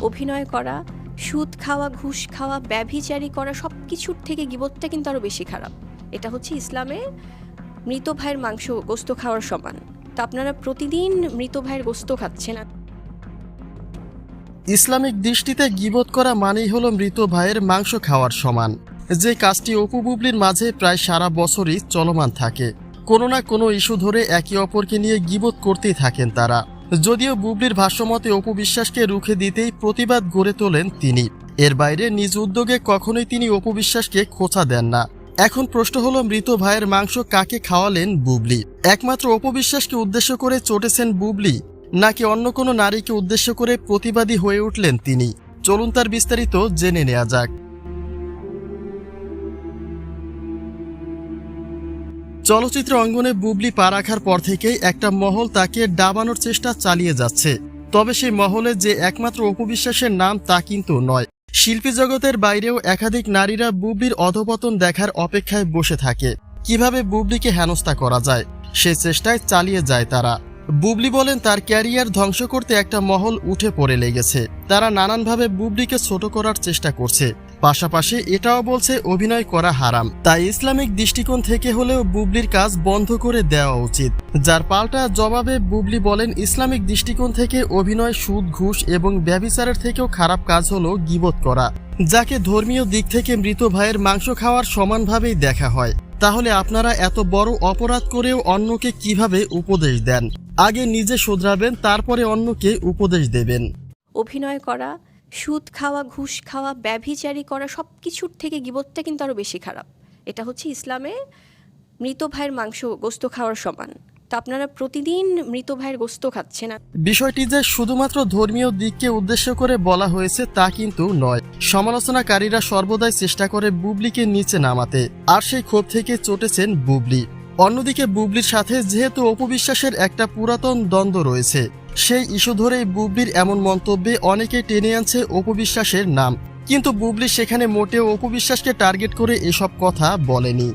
অভিনয় করা, সুদ খাওয়া, ঘুষ খাওয়া, ব্যভিচারী করা সব কিছুর থেকে গীবতটা কিন্তু আরও বেশি খারাপ। এটা হচ্ছে ইসলামে মৃত ভাইয়ের মাংস গোস্ত খাওয়ার সমান। তো আপনারা প্রতিদিন মৃত ভাইয়ের গোস্ত খাচ্ছেন। ইসলামিক দৃষ্টিতে গীবত করা মানেই হলো মৃত ভাইয়ের মাংস খাওয়ার সমান, যে কাজটি অপু বুবলির মাঝে প্রায় সারা বছরই চলমান থাকে। কোনো না কোনো ইস্যু ধরে একে অপরকে নিয়ে গীবত করতেই থাকেন তারা। যদিও বুবলির ভাষ্যমতে অপু বিশ্বাসকে রুখে দিতেই প্রতিবাদ গড়ে তোলেন তিনি। এর বাইরে নিজ উদ্যোগে কখনোই তিনি অপু বিশ্বাসকে খোঁচা দেন না। এখন প্রশ্ন হলো, মৃত ভাইয়ের মাংস কাকে খাওয়ালেন বুবলি? একমাত্র অপু বিশ্বাসকে উদ্দেশ্য করে চটেছেন বুবলি, নাকি অন্য কোনো নারীকে উদ্দেশ্য করে প্রতিবাদী হয়ে উঠলেন তিনি? চলুন তার বিস্তারিত জেনে নেওয়া যাক। চলচ্চিত্র অঙ্গনে বুবলি পা রাখার পর থেকেই একটা মহল তাকে ডাবানোর চেষ্টা চালিয়ে যাচ্ছে। তবে সেই মহলে যে একমাত্র অপু বিশ্বাসের নাম তা কিন্তু নয়। শিল্পী জগতের বাইরেও একাধিক নারীরা বুবলির অধপতন দেখার অপেক্ষায় বসে থাকে। কিভাবে বুবলিকে হেনস্থা করা যায় সে চেষ্টায় চালিয়ে যায় তারা। বুবলি বলেন, তার ক্যারিয়ার ধ্বংস করতে একটা মহল উঠে পড়ে লেগেছে। তারা নানানভাবে বুবলিকে ছোট করার চেষ্টা করছে। পাশাপাশি এটাও বলছে অভিনয় করা হারাম, তাই ইসলামিক দৃষ্টিকোণ থেকে হলেও বুবলির কাজ বন্ধ করে দেওয়া উচিত। যার পাল্টা জবাবে বুবলি বলেন, ইসলামিক দৃষ্টিকোণ থেকে অভিনয়, সুদ, ঘুষ এবং ব্যভিচারের থেকেও খারাপ কাজ হলো গীবত করা, যাকে ধর্মীয় দিক থেকে মৃত ভাইয়ের মাংস খাওয়ার সমানভাবেই দেখা হয়। তাহলে আপনারা এত বড় অপরাধ করেও অন্যকে কিভাবে উপদেশ দেন? আগে নিজে শুধরাবেন, তারপরে অন্যকে উপদেশ দেবেন। অভিনয় করা, সুদ খাওয়া, ঘুষ খাওয়া, ব্যভিচারী করা সব কিছুর থেকে গীবতটা কিন্তু আরও বেশি খারাপ। এটা হচ্ছে ইসলামে মৃত ভাইয়ের মাংস গোস্ত খাওয়ার সমান। তো আপনারা প্রতিদিন মৃত ভাইয়ের গোস্ত খাচ্ছেন। বিষয়টি যে শুধুমাত্র ধর্মীয় দিককে উদ্দেশ্য করে বলা হয়েছে তা কিন্তু নয়। সমালোচনাকারীরা সর্বদাই চেষ্টা করে বুবলিকে নিচে নামাতে, আর সেই ক্ষোভ থেকে চটেছেন বুবলি। অন্যদিকে বুবলির সাথে যেহেতু অপু বিশ্বাসের একটা পুরাতন দ্বন্দ্ব রয়েছে, সেই ইস্যু ধরেই বুবলির এমন মন্তব্যে অনেকে টেনে আনছে অপু বিশ্বাসের নাম। কিন্তু বুবলি সেখানে মোটেও অপু বিশ্বাসকে টার্গেট করে এসব কথা বলেনি।